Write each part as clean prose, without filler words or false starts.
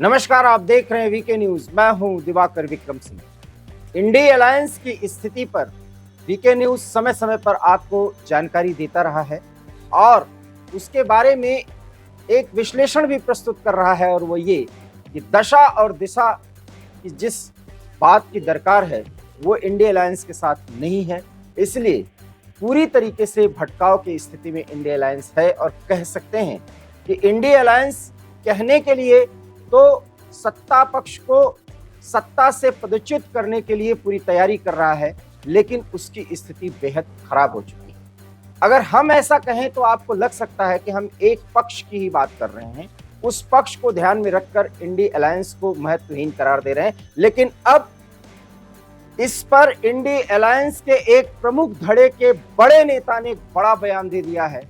नमस्कार, आप देख रहे हैं वीके न्यूज। मैं हूं दिवाकर विक्रम सिंह। इंडी अलायंस की स्थिति पर वीके न्यूज समय समय पर आपको जानकारी देता रहा है और उसके बारे में एक विश्लेषण भी प्रस्तुत कर रहा है, और वो ये कि दशा और दिशा की जिस बात की दरकार है वो इंडी अलायंस के साथ नहीं है। इसलिए पूरी तरीके से भटकाव की स्थिति में इंडी अलायंस है, और कह सकते हैं कि इंडी अलायंस कहने के लिए तो सत्ता पक्ष को सत्ता से पदच्युत करने के लिए पूरी तैयारी कर रहा है, लेकिन उसकी स्थिति बेहद खराब हो चुकी है। अगर हम ऐसा कहें तो आपको लग सकता है कि हम एक पक्ष की ही बात कर रहे हैं, उस पक्ष को ध्यान में रखकर इंडी अलायंस को महत्वहीन करार दे रहे हैं। लेकिन अब इस पर इंडी अलायंस के एक प्रमुख धड़े के बड़े नेता ने बड़ा बयान दे दिया है।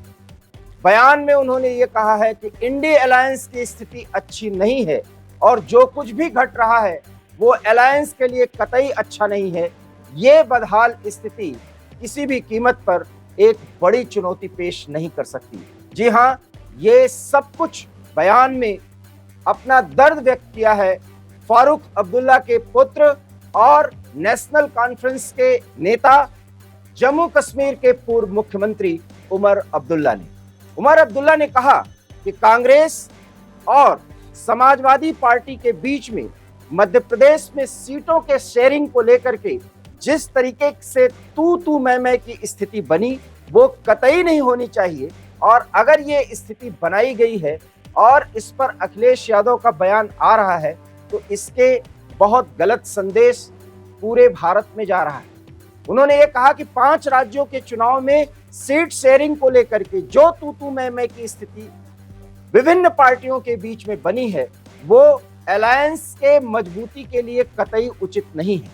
बयान में उन्होंने ये कहा है कि इंडी अलायंस की स्थिति अच्छी नहीं है और जो कुछ भी घट रहा है वो अलायंस के लिए कतई अच्छा नहीं है। ये बदहाल स्थिति किसी भी कीमत पर एक बड़ी चुनौती पेश नहीं कर सकती। जी हाँ, ये सब कुछ बयान में अपना दर्द व्यक्त किया है फारूक अब्दुल्ला के पुत्र और नेशनल कॉन्फ्रेंस के नेता, जम्मू कश्मीर के पूर्व मुख्यमंत्री उमर अब्दुल्ला ने। उमर अब्दुल्ला ने कहा कि कांग्रेस और समाजवादी पार्टी के बीच में मध्य प्रदेश में सीटों के शेयरिंग को लेकर के जिस तरीके से तू मैं की स्थिति बनी वो कतई नहीं होनी चाहिए, और अगर ये स्थिति बनाई गई है और इस पर अखिलेश यादव का बयान आ रहा है तो इसके बहुत गलत संदेश पूरे भारत में जा रहा है। उन्होंने ये कहा कि 5 राज्यों के चुनाव में सीट शेयरिंग को लेकर के जो तू मैं की स्थिति विभिन्न पार्टियों के बीच में बनी है वो अलायंस के मजबूती के लिए कतई उचित नहीं है।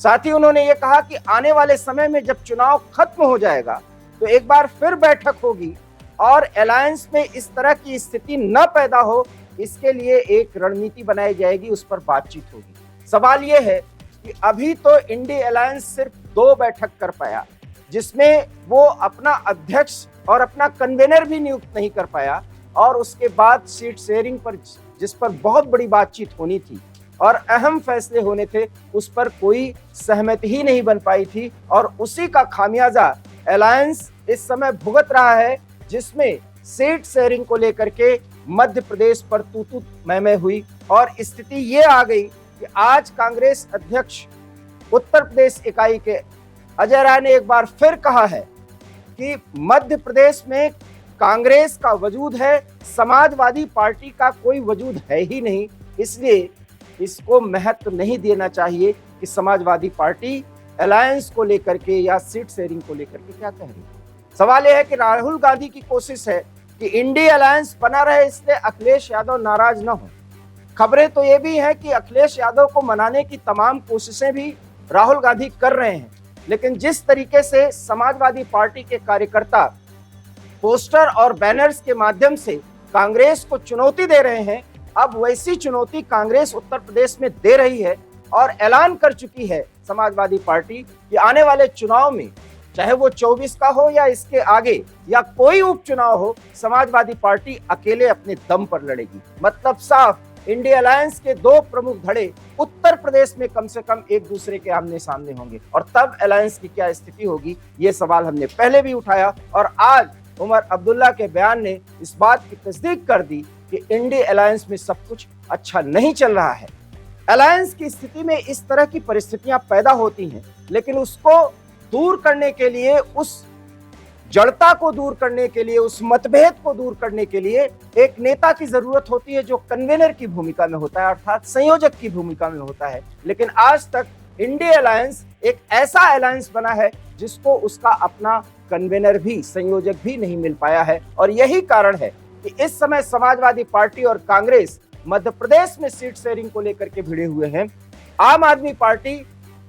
साथ ही उन्होंने ये कहा कि आने वाले समय में जब चुनाव खत्म हो जाएगा तो एक बार फिर बैठक होगी और अलायंस में इस तरह की स्थिति न पैदा हो, इसके लिए एक रणनीति बनाई जाएगी, उस पर बातचीत होगी। सवाल ये है कि अभी तो इंडी अलायंस सिर्फ 2 बैठक कर पाया, जिसमें वो अपना अध्यक्ष और अपना कन्वेनर भी नियुक्त नहीं कर पाया, और उसके बाद सीट शेयरिंग पर जिस पर बहुत बड़ी बातचीत होनी थी और अहम फैसले होने थे उस पर कोई सहमति ही नहीं बन पाई थी, और उसी का खामियाजा अलायंस इस समय भुगत रहा है, जिसमें सीट शेयरिंग को लेकर के मध्य प्रदेश पर तू मैं हुई। और स्थिति ये आ गई कि आज कांग्रेस अध्यक्ष उत्तर प्रदेश इकाई के अजय राय ने एक बार फिर कहा है कि मध्य प्रदेश में कांग्रेस का वजूद है, समाजवादी पार्टी का कोई वजूद है ही नहीं, इसलिए इसको महत्व नहीं देना चाहिए कि समाजवादी पार्टी अलायंस को लेकर के या सीट शेयरिंग को लेकर के क्या कह रही है। सवाल यह है कि राहुल गांधी की कोशिश है कि इंडी अलायंस बना रहे, इसलिए अखिलेश यादव नाराज न हो। खबरें तो ये भी है कि अखिलेश यादव को मनाने की तमाम कोशिशें भी राहुल गांधी कर रहे हैं, लेकिन जिस तरीके से समाजवादी पार्टी के कार्यकर्ता पोस्टर और बैनर्स के माध्यम से कांग्रेस को चुनौती दे रहे हैं, अब वैसी चुनौती कांग्रेस उत्तर प्रदेश में दे रही है और ऐलान कर चुकी है समाजवादी पार्टी कि आने वाले चुनाव में, चाहे वो 24 का हो या इसके आगे या कोई उपचुनाव हो, समाजवादी पार्टी अकेले अपने दम पर लड़ेगी। मतलब साफ, इंडी अलायंस के 2 प्रमुख धड़े उत्तर प्रदेश में कम से कम एक दूसरे के आमने सामने होंगे, और तब अलायंस की क्या स्थिति होगी, ये सवाल हमने पहले भी उठाया, और आज उमर अब्दुल्ला के बयान ने इस बात की तस्दीक कर दी कि इंडी अलायंस में सब कुछ अच्छा नहीं चल रहा है। अलायंस की स्थिति में इस तरह की परिस्थितियां पैदा होती हैं, लेकिन उसको दूर करने के लिए, उस जड़ता को दूर करने के लिए, उस मतभेद को दूर करने के लिए एक नेता की जरूरत होती है जो कन्वेनर की भूमिका में होता है, अर्थात संयोजक की भूमिका में होता है। लेकिन आज तक इंडी अलायंस एक ऐसा अलायंस बना है जिसको उसका अपना कन्वेनर भी, संयोजक भी नहीं मिल पाया है, और यही कारण है कि इस समय समाजवादी पार्टी और कांग्रेस मध्य प्रदेश में सीट शेयरिंग को लेकर के भिड़े हुए हैं। आम आदमी पार्टी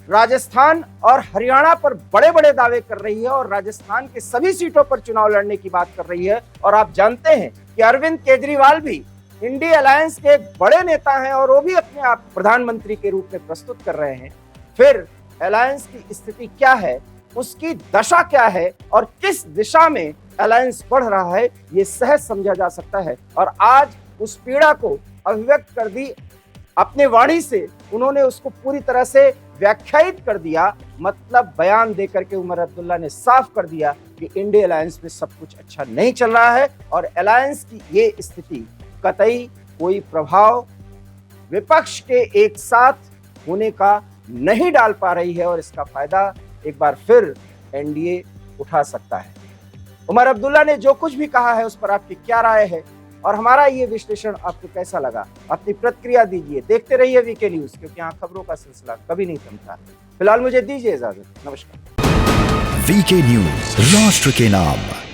राजस्थान और हरियाणा पर बड़े बड़े दावे कर रही है और राजस्थान के सभी सीटों पर चुनाव लड़ने की बात कर रही है, और आप जानते हैं कि अरविंद केजरीवाल भी इंडी अलायंस के एक बड़े नेता हैं और वो भी अपने आप प्रधानमंत्री के रूप में प्रस्तुत कर रहे हैं। फिर अलायंस की स्थिति क्या है, उसकी दशा क्या है और किस दिशा में अलायंस बढ़ रहा है, ये सहज समझा जा सकता है। और आज उस पीड़ा को अभिव्यक्त कर दी अपने वाणी से, उन्होंने उसको पूरी तरह से व्याख्यायित कर दिया। मतलब बयान देकर के उमर अब्दुल्ला ने साफ कर दिया कि इंडिया अलायंस में सब कुछ अच्छा नहीं चल रहा है और अलायंस की ये स्थिति कतई कोई प्रभाव विपक्ष के एक साथ होने का नहीं डाल पा रही है और इसका फायदा एक बार फिर एनडीए उठा सकता है। उमर अब्दुल्ला ने जो कुछ भी कहा है उस पर आपकी क्या राय है और हमारा ये विश्लेषण आपको कैसा लगा, अपनी प्रतिक्रिया दीजिए। देखते रहिए वीके न्यूज, क्योंकि यहाँ खबरों का सिलसिला कभी नहीं थमता। फिलहाल मुझे दीजिए इजाजत, नमस्कार। वीके न्यूज, राष्ट्र के नाम।